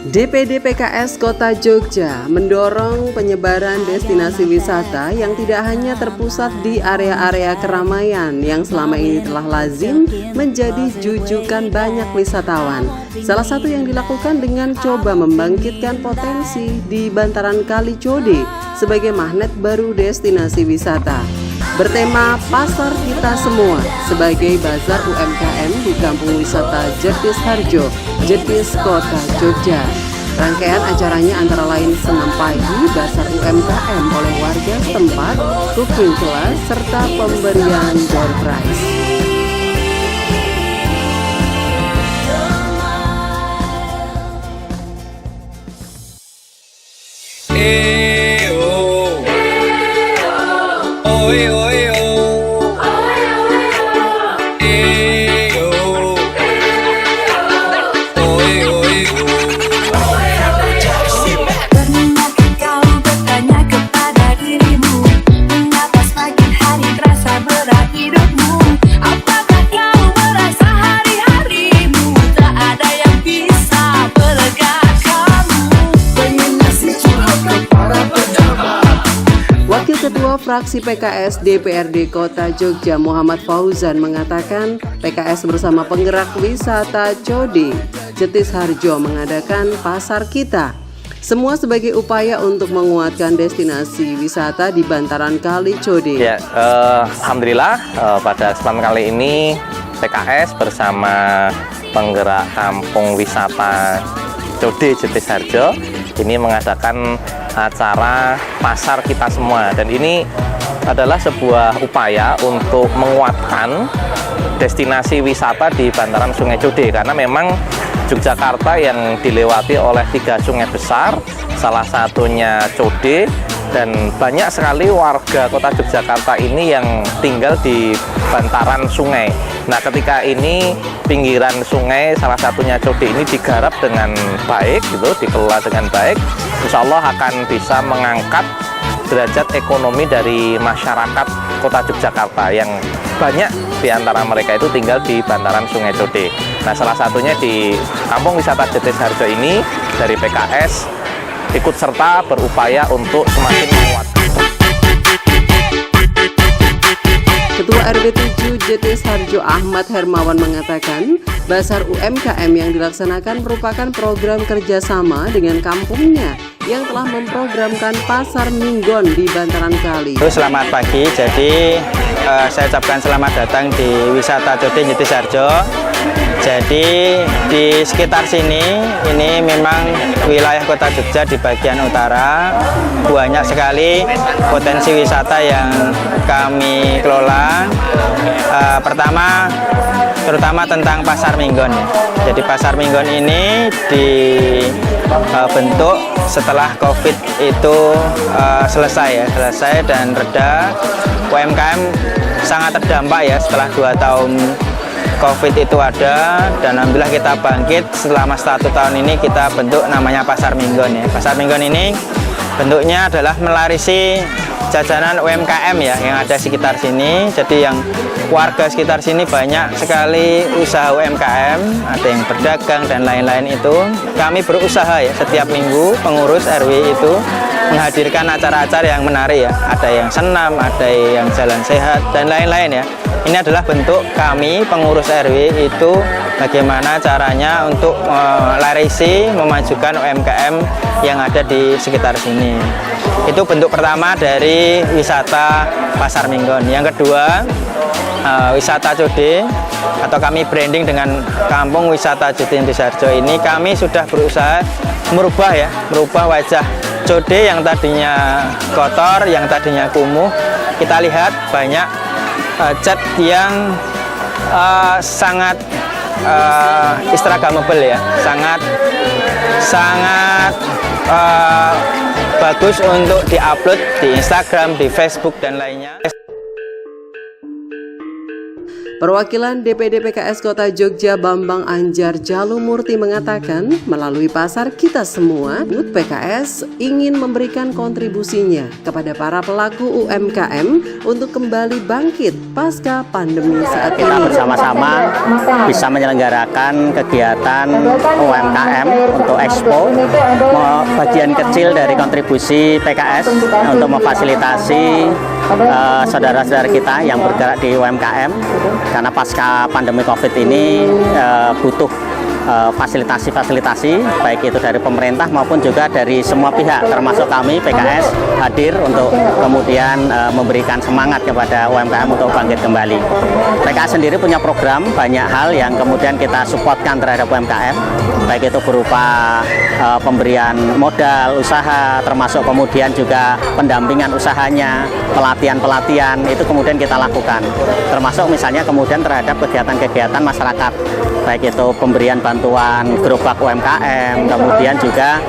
DPD PKS Kota Jogja mendorong penyebaran destinasi wisata yang tidak hanya terpusat di area-area keramaian yang selama ini telah lazim menjadi jujukan banyak wisatawan. Salah satu yang dilakukan dengan coba membangkitkan potensi di bantaran Kali Code sebagai magnet baru destinasi wisata. Bertema Pasar Kita Semua sebagai bazar UMKM di Kampung Wisata Jetis Harjo, Jetis Kota Jogja. Rangkaian acaranya antara lain senam pagi, bazar UMKM oleh warga setempat, cooking class, serta pemberian door prize. Ketua Fraksi PKS DPRD Kota Jogja Muhammad Fauzan mengatakan PKS bersama penggerak wisata Code Jetis Harjo mengadakan Pasar Kita semua sebagai upaya untuk menguatkan destinasi wisata di bantaran Kali Code. Ya, alhamdulillah pada kesempatan kali ini PKS bersama penggerak kampung wisata Code Jetis Harjo ini mengadakan acara Pasar Kita Semua, dan ini adalah sebuah upaya untuk menguatkan destinasi wisata di bantaran Sungai Code, karena memang Yogyakarta yang dilewati oleh 3 sungai besar, salah satunya Code, dan banyak sekali warga kota Yogyakarta ini yang tinggal di bantaran sungai. Nah, ketika ini pinggiran sungai, salah satunya Code ini digarap dengan baik, gitu, dikelola dengan baik, insya Allah akan bisa mengangkat derajat ekonomi dari masyarakat kota Yogyakarta yang banyak di antara mereka itu tinggal di bantaran Sungai Code. Nah, salah satunya di Kampung Wisata Jetis Harjo ini dari PKS ikut serta berupaya untuk semakin menguatkan. Ketua RW 7 Jetis Harjo Ahmad Hermawan mengatakan, Bazar UMKM yang dilaksanakan merupakan program kerjasama dengan kampungnya yang telah memprogramkan Pasar Minggon di bantaran kali. Selamat pagi, jadi saya ucapkan selamat datang di Wisata Code Jetis Harjo. Jadi di sekitar sini, ini memang wilayah kota Jogja di bagian utara, banyak sekali potensi wisata yang kami kelola. Pertama, terutama tentang Pasar Minggon. Jadi Pasar Minggon ini dibentuk setelah COVID itu selesai dan reda. UMKM sangat terdampak ya setelah 2 tahun COVID itu ada, dan alhamdulillah kita bangkit selama 1 tahun ini kita bentuk namanya Pasar Minggon ya. Pasar Minggon ini bentuknya adalah melarisi jajanan UMKM ya yang ada sekitar sini. Jadi yang warga sekitar sini banyak sekali usaha UMKM, ada yang berdagang dan lain-lain itu. Kami berusaha ya setiap minggu pengurus RW itu menghadirkan acara-acara yang menarik ya. Ada yang senam, ada yang jalan sehat dan lain-lain ya. Ini adalah bentuk kami pengurus RW itu bagaimana caranya untuk melarisi, memajukan UMKM yang ada di sekitar sini. Itu bentuk pertama dari wisata Pasar Minggon. Yang kedua, wisata Code atau kami branding dengan Kampung Wisata Jetis Harjo ini, kami sudah berusaha merubah wajah Code yang tadinya kotor, yang tadinya kumuh. Kita lihat banyak cat yang sangat instagramable ya, sangat bagus untuk diupload di Instagram, di Facebook dan lainnya. Perwakilan DPD PKS Kota Jogja Bambang Anjar Jalumurti mengatakan melalui pasar kita semua, PKS ingin memberikan kontribusinya kepada para pelaku UMKM untuk kembali bangkit pasca pandemi saat ini. Kita bersama-sama bisa menyelenggarakan kegiatan UMKM untuk Expo, bagian kecil dari kontribusi PKS untuk memfasilitasi saudara-saudara kita yang bergerak di UMKM, karena pasca pandemi COVID ini butuh fasilitasi baik itu dari pemerintah maupun juga dari semua pihak, termasuk kami PKS hadir untuk kemudian memberikan semangat kepada UMKM untuk bangkit kembali. PKS sendiri punya program banyak hal yang kemudian kita supportkan terhadap UMKM, baik itu berupa pemberian modal usaha, termasuk kemudian juga pendampingan usahanya, pelatihan itu kemudian kita lakukan, termasuk misalnya kemudian terhadap kegiatan-kegiatan masyarakat, baik itu pemberian bantuan gerobak UMKM, kemudian juga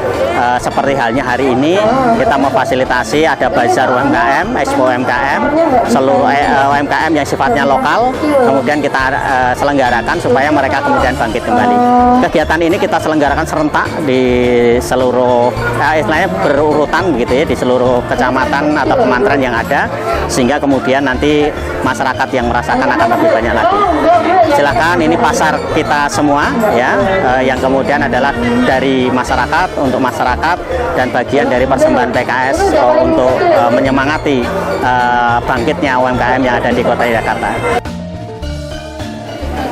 seperti halnya hari ini kita memfasilitasi ada bazar UMKM, Expo UMKM, seluruh UMKM yang sifatnya lokal, kemudian kita selenggarakan supaya mereka kemudian bangkit kembali. Kegiatan ini kita selenggarakan serentak di seluruh, istilahnya berurutan begitu ya, di seluruh kecamatan atau kementerian yang ada, sehingga kemudian nanti masyarakat yang merasakan akan lebih banyak lagi. Silakan, ini pasar kita semua ya, yang kemudian adalah dari masyarakat untuk masyarakat dan bagian dari persembahan PKS untuk menyemangati bangkitnya UMKM yang ada di Kota Jakarta.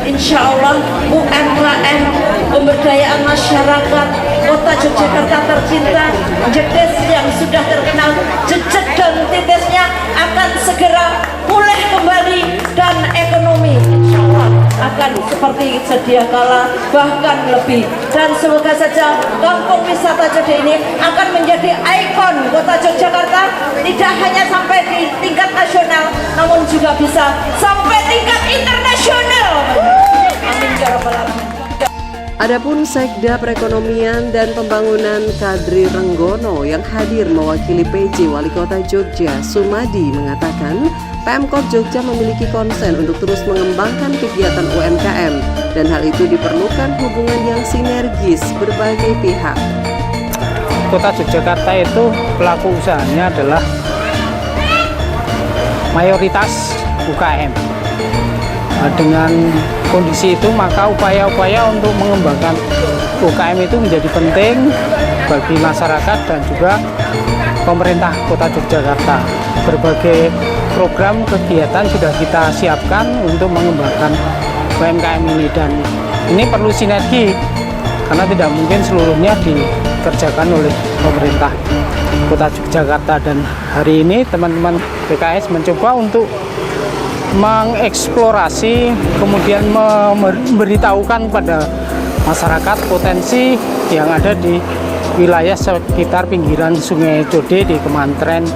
Insya Allah UMKM, pemberdayaan masyarakat Kota Yogyakarta tercinta, Jedes yang sudah terkenal jejak dan titisnya akan segera pulih kembali dan ekonomi insya Allah akan seperti sedia kala, bahkan lebih. Dan semoga saja kampung wisata Jode ini akan menjadi ikon Kota Yogyakarta, tidak hanya sampai di tingkat nasional, namun juga bisa sampai tingkat internasional. Amin ya rabbal alamin. Adapun Sekda Perekonomian dan Pembangunan Kadri Renggono yang hadir mewakili PJ Wali Kota Jogja Sumadi mengatakan Pemkot Jogja memiliki konsen untuk terus mengembangkan kegiatan UMKM dan hal itu diperlukan hubungan yang sinergis berbagai pihak. Kota Yogyakarta itu pelaku usahanya adalah mayoritas UKM. Nah, dengan kondisi itu maka upaya-upaya untuk mengembangkan UKM itu menjadi penting bagi masyarakat dan juga pemerintah Kota Yogyakarta. Berbagai program kegiatan sudah kita siapkan untuk mengembangkan UMKM ini, dan ini perlu sinergi karena tidak mungkin seluruhnya dikerjakan oleh pemerintah Kota Yogyakarta. Dan hari ini teman-teman PKS mencoba untuk mengeksplorasi, kemudian memberitahukan kepada masyarakat potensi yang ada di wilayah sekitar pinggiran Sungai Jode di Kementerian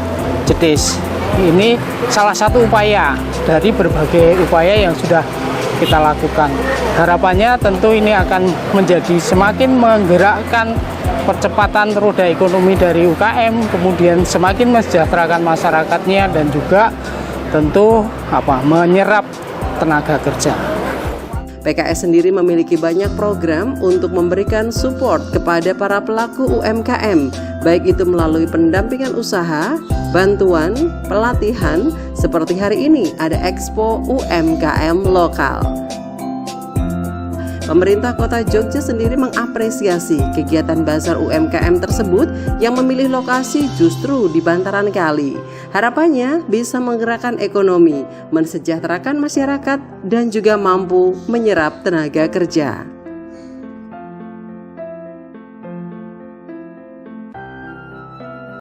Jedes. Ini salah satu upaya dari berbagai upaya yang sudah kita lakukan. Harapannya tentu ini akan menjadi semakin menggerakkan percepatan roda ekonomi dari UKM, kemudian semakin mensejahterakan masyarakatnya dan juga tentu menyerap tenaga kerja. PKS sendiri memiliki banyak program untuk memberikan support kepada para pelaku UMKM, baik itu melalui pendampingan usaha, bantuan, pelatihan, seperti hari ini ada Expo UMKM lokal. Pemerintah Kota Jogja sendiri mengapresiasi kegiatan Bazar UMKM tersebut yang memilih lokasi justru di bantaran kali. Harapannya bisa menggerakkan ekonomi, mensejahterakan masyarakat, dan juga mampu menyerap tenaga kerja.